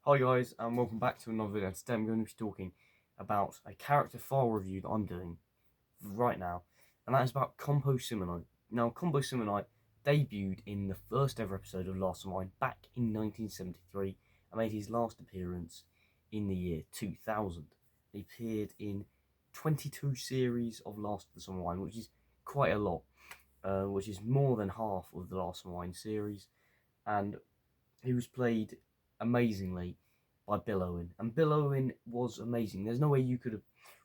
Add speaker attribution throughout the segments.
Speaker 1: Hi guys, and welcome back to another video. Today I'm going to be talking about a character file review that I'm doing right now, and that is about Compo Simmonite. Now, Compo Simmonite debuted in the first ever episode of Last of Mine back in 1973 and made his last appearance in the year 2000. He appeared in 22 series of Last of Mine, which is quite a lot, which is more than half of the Last of Mine series, and he was played amazingly by Bill Owen, and Bill Owen was amazing. There's no way you could have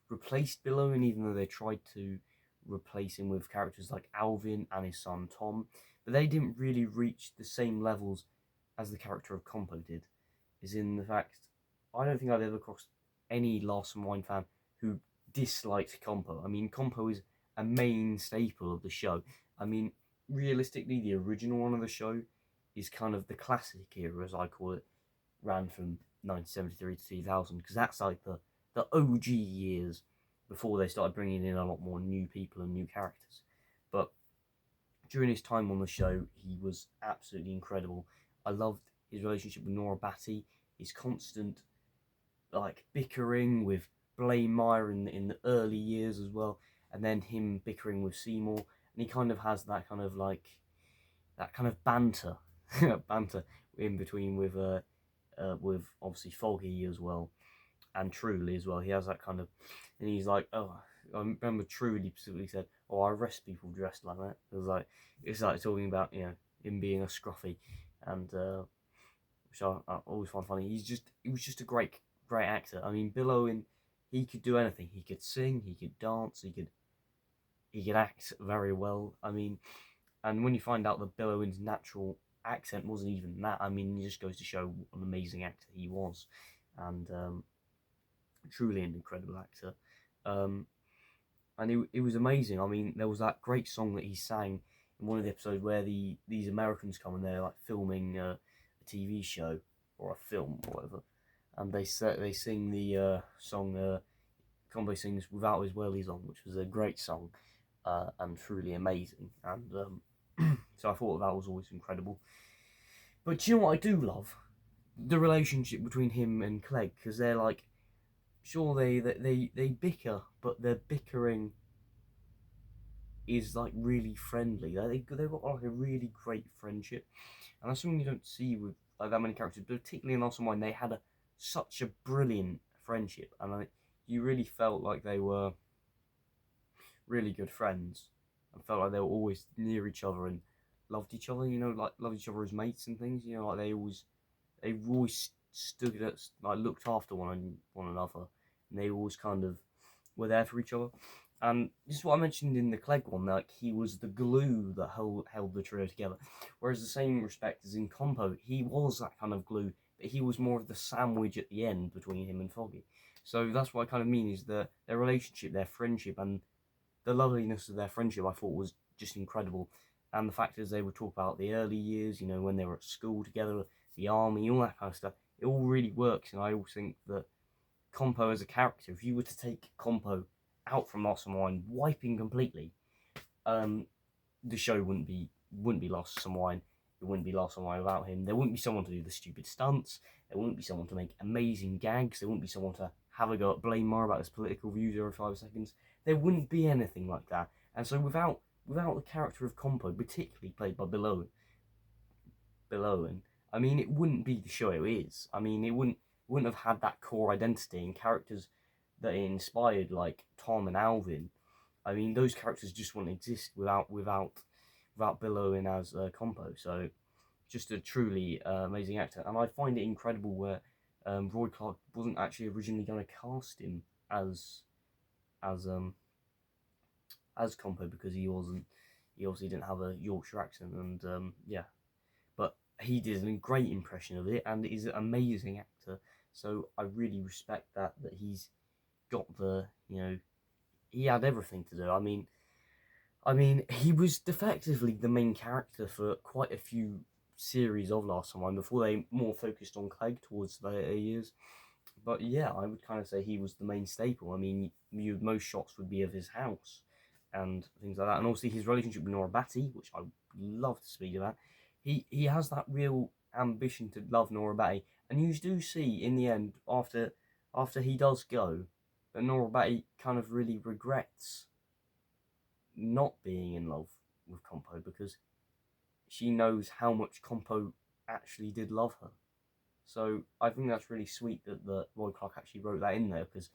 Speaker 1: replaced Bill Owen, even though they tried to replace him with characters like Alvin and his son Tom, but they didn't really reach the same levels as the character of Compo did. Is in the fact, I don't think I've ever crossed any Last of Mine fan who disliked Compo. I mean, Compo is a main staple of the show. I mean, realistically, the original one of the show is kind of the classic era, as I call it, ran from 1973 to 2000, because that's like the OG years before they started bringing in a lot more new people and new characters. But during his time on the show, he was absolutely incredible. I loved his relationship with Nora Batty, his constant like bickering with Blaine Meyer in the early years as well, and then him bickering with Seymour, and he kind of has that kind of banter, banter in between with obviously Foggy as well, and Truly as well. He has that kind of, and he's like, oh, I remember Truly specifically said, "Oh, I arrest people dressed like that." It's like talking about him being a scruffy, and which I always find funny. He was just a great actor. I mean, Bill Owen, he could do anything. He could sing, he could dance, he could act very well. I mean, and when you find out that Bill Owen's natural accent wasn't even that, I mean, it just goes to show what an amazing actor he was, and truly an incredible actor. Um, and it was amazing. I mean, there was that great song that he sang in one of the episodes where these Americans come and they're like filming a TV show or a film or whatever, and they sing the song. Combo sings "Without His Wellies On," which was a great song and truly amazing. And so I thought that was always incredible. But do you know what I do love? The relationship between him and Clegg, because they're like, sure they bicker, but their bickering is like really friendly. They've got like a really great friendship, and that's something you don't see with like that many characters. But particularly in Lost Mine, they had such a brilliant friendship, and you really felt like they were really good friends, and felt like they were always near each other and loved each other. You know, like loved each other as mates and things. You know, like they always stood at, like looked after one another, and they always kind of were there for each other. And this is what I mentioned in the Clegg one, like he was the glue that held the trio together. Whereas the same respect as in Compo, he was that kind of glue, but he was more of the sandwich at the end between him and Foggy. So that's what I kind of mean is their relationship, their friendship, and the loveliness of their friendship I thought was just incredible. And the fact is they would talk about the early years, you know, when they were at school together, the army, all that kind of stuff. It all really works, and I always think that Compo as a character, if you were to take Compo out from Lost of Wine, wiping completely, um, the show wouldn't be Lost of Wine. It wouldn't be Lost of Wine without him. There wouldn't be someone to do the stupid stunts. There wouldn't be someone to make amazing gags. There wouldn't be someone to have a go at Blaine Moore about his political views every 5 seconds. There wouldn't be anything like that. And so without the character of Compo, particularly played by Bill Owen, I mean, it wouldn't be the show it is. I mean, it wouldn't have had that core identity and characters that it inspired, like Tom and Alvin. I mean, those characters just wouldn't exist without Bill Owen as Compo. So, just a truly amazing actor, and I find it incredible where Roy Clark wasn't actually originally going to cast him as as um as Compo because he obviously didn't have a Yorkshire accent, and yeah, but he did a great impression of it, and is an amazing actor. So I really respect that he's got he had everything to do. I mean, he was effectively the main character for quite a few series of Last Time before they more focused on Clegg towards the later years. But yeah, I would kind of say he was the main staple. I mean, most shots would be of his house and things like that, and obviously his relationship with Nora Batty, which I would love to speak about. He has that real ambition to love Nora Batty, And you do see in the end, after he does go, that Norabati kind of really regrets not being in love with Compo, because she knows how much Compo actually did love her. So I think that's really sweet that Roy Clark actually wrote that in there, because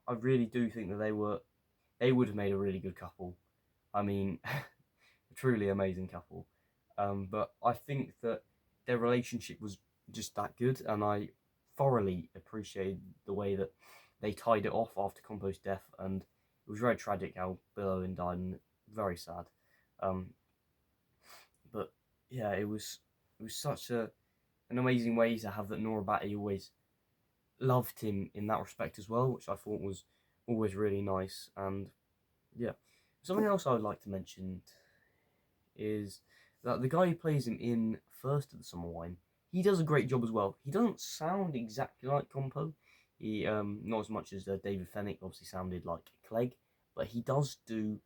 Speaker 1: I really do think that they would have made a really good couple. I mean, a truly amazing couple. But I think that their relationship was just that good, and I thoroughly appreciated the way that they tied it off after Compo's death, and it was very tragic how Bill Owen died, and very sad. Um, but yeah, it was such an amazing way to have that Nora Batty always loved him in that respect as well, which I thought was always really nice. And yeah, something else I would like to mention is that the guy who plays him in First of the Summer Wine, he does a great job as well. He doesn't sound exactly like Compo. He not as much as David Fennick obviously sounded like Clegg, but he does do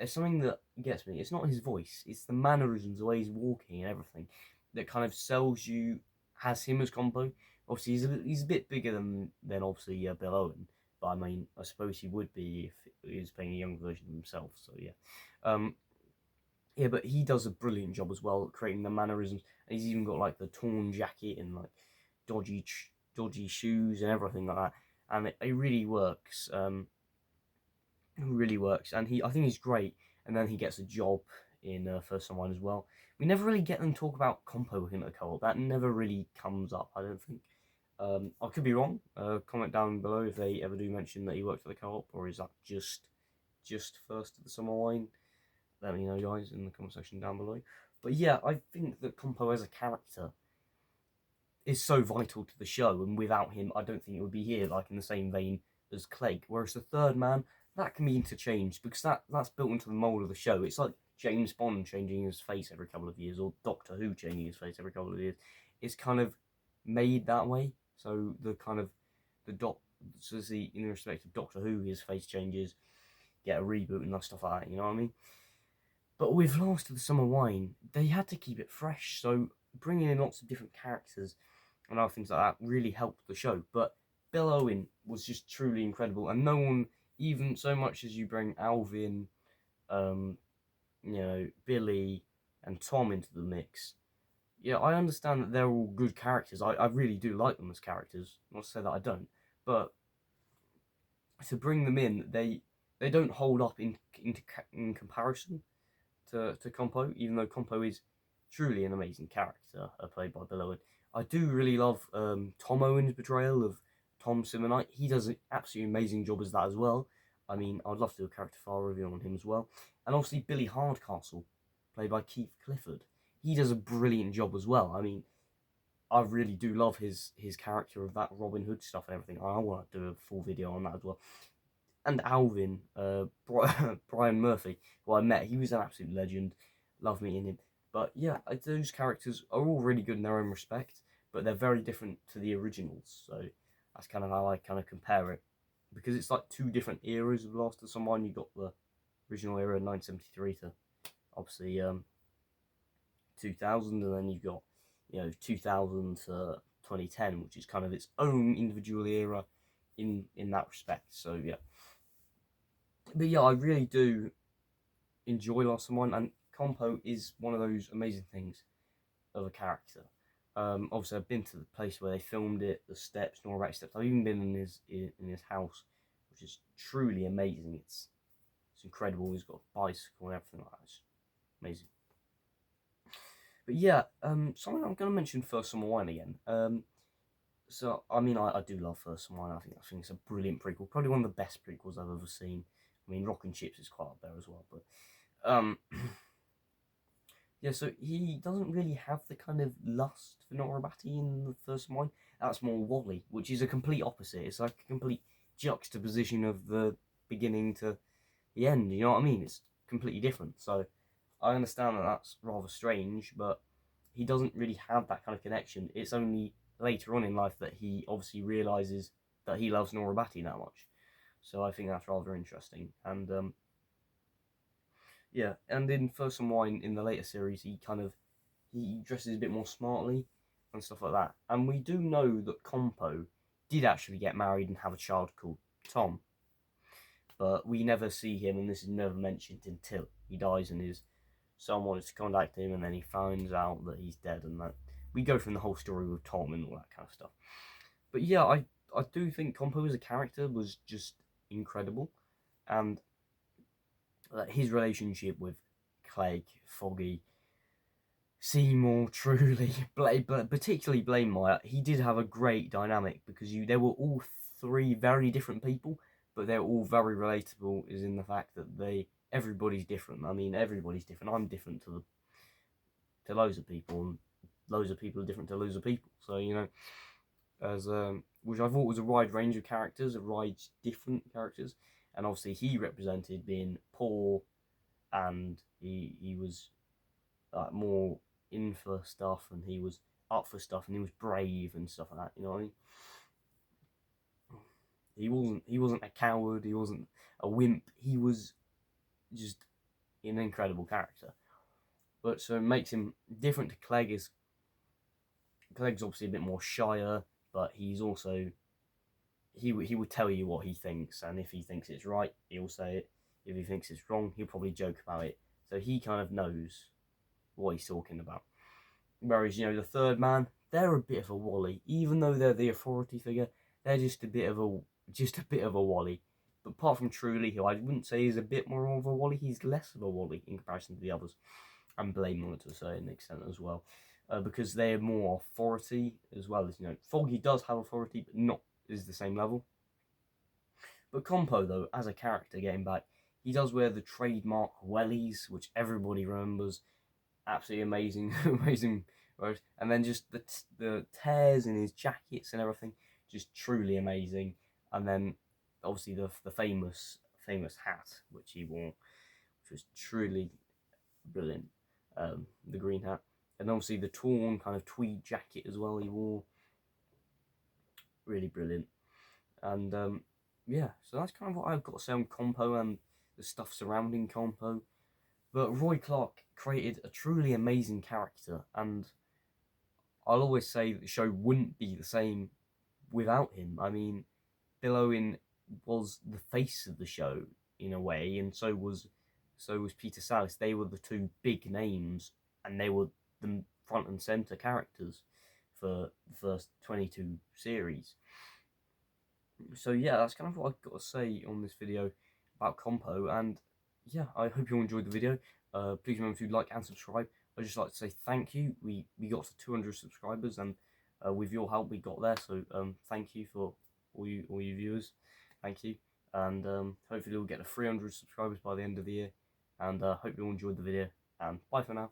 Speaker 1: something that gets me. It's not his voice; it's the mannerisms, the way he's walking and everything, that kind of sells you, has him as Compo. Obviously, he's a bit bigger than obviously Bill Owen, but I mean, I suppose he would be if he was playing a younger version of himself. So yeah, um, yeah, but he does a brilliant job as well, creating the mannerisms. And he's even got like the torn jacket and like dodgy shoes and everything like that, and it really works. Really works, and I think he's great. And then he gets a job in First Online as well. We never really get them talk about Compo with him at the co-op. That never really comes up, I don't think. I could be wrong. Comment down below if they ever do mention that he worked at the co-op, or is that just First of the Summer Wine. Let me know, guys, in the comment section down below. But yeah, I think that Compo as a character is so vital to the show, and without him, I don't think it would be here, like in the same vein as Clegg. Whereas the third man, that can be interchanged, because that's built into the mold of the show. It's like James Bond changing his face every couple of years, or Doctor Who changing his face every couple of years. It's kind of made that way. So the kind of the doc, so the in respect of Doctor Who, his face changes, get a reboot and stuff like that. You know what I mean? But with Last of the Summer Wine, they had to keep it fresh, so bringing in lots of different characters and other things like that really helped the show. But Bill Owen was just truly incredible, and no one, even so much as you bring Alvin, um, Billy, and Tom into the mix. Yeah, I understand that they're all good characters. I really do like them as characters. Not to say that I don't, but to bring them in, they don't hold up in comparison to Compo, even though Compo is truly an amazing character played by Bill Owen. I do really love Tom Owen's portrayal of Tom Simmonite. He does an absolutely amazing job as that as well. I mean, I'd love to do a character file review on him as well. And obviously Billy Hardcastle, played by Keith Clifford. He does a brilliant job as well. I mean, I really do love his character of that Robin Hood stuff and everything. I want to do a full video on that as well. And Alvin, Brian Murphy, who I met, he was an absolute legend. Love meeting him. But yeah, those characters are all really good in their own respect, but they're very different to the originals. So that's kind of how I kind of compare it, because it's like two different eras of Last of Someone. You got the original era, 1973 to obviously 2000, and then you've got 2000 to 2010, which is kind of its own individual era in that respect. So yeah. But yeah, I really do enjoy Last of Mine, and Compo is one of those amazing things of a character. Obviously, I've been to the place where they filmed it, the steps, Norway steps. I've even been in his house, which is truly amazing. It's incredible. He's got a bicycle and everything like that. It's amazing. But yeah, something I'm going to mention First Summer Wine again. So I mean, I do love First Summer Wine. I think it's a brilliant prequel, probably one of the best prequels I've ever seen. I mean, Rock and Chips is quite up there as well, but yeah. So he doesn't really have the kind of lust for Norabati in the First Wine. That's more Wally, which is a complete opposite. It's like a complete juxtaposition of the beginning to the end. You know what I mean? It's completely different. So I understand that that's rather strange, but he doesn't really have that kind of connection. It's only later on in life that he obviously realizes that he loves Norabati that much. So I think that's rather interesting. And yeah, and in First and Wine in the later series, he dresses a bit more smartly. and stuff like that. And we do know that Compo did actually get married and have a child called Tom, but we never see him, and this is never mentioned until he dies, and his son wanted to contact him, and then he finds out that he's dead, and that we go from the whole story with Tom and all that kind of stuff. But yeah, I do think Compo as a character was just incredible, and his relationship with Clegg, Foggy, Seymour, Truly, but particularly Blaine he did have a great dynamic because they were all three very different people, but they're all very relatable. Is in the fact that everybody's different. I mean, everybody's different. I'm different to loads of people, and loads of people are different to loads of people. So as which I thought was a wide range of characters, a wide different characters, and obviously he represented being poor, and he was more in for stuff, and he was up for stuff, and he was brave and stuff like that. You know what I mean? He wasn't a coward. He wasn't a wimp. He was just an incredible character. But so it makes him different to Clegg. Clegg's obviously a bit more shyer, but he's also he would tell you what he thinks, and if he thinks it's right, he'll say it. If he thinks it's wrong, he'll probably joke about it. So he kind of knows what he's talking about. Whereas, the third man, they're a bit of a wally. Even though they're the authority figure, they're just a bit of a wally. But apart from Truly, who I wouldn't say is a bit more of a wally, he's less of a wally in comparison to the others. And Blame on it to a certain extent as well. Because they're more authority as well as, Foggy does have authority, but not is the same level. But Compo, though, as a character, getting back, he does wear the trademark wellies, which everybody remembers. Absolutely amazing, amazing, right? And then just the tears in his jackets and everything, just truly amazing. And then obviously the famous hat which he wore, which was truly brilliant. The green hat, and obviously the torn kind of tweed jacket as well he wore, really brilliant. And yeah, so that's kind of what I've got to say on Compo and the stuff surrounding Compo. But Roy Clark created a truly amazing character, and I'll always say that the show wouldn't be the same without him. I mean, Bill Owen was the face of the show in a way, and so was Peter Sallis. They were the two big names, and they were the front and center characters for the first 22 series. So yeah, that's kind of what I've got to say on this video about Compo, and yeah, I hope you all enjoyed the video. Please remember to like and subscribe. I'd just like to say thank you. We got to 200 subscribers, and with your help we got there, so thank you for all you viewers. Thank you, and hopefully we'll get to 300 subscribers by the end of the year, and hope you all enjoyed the video, and bye for now.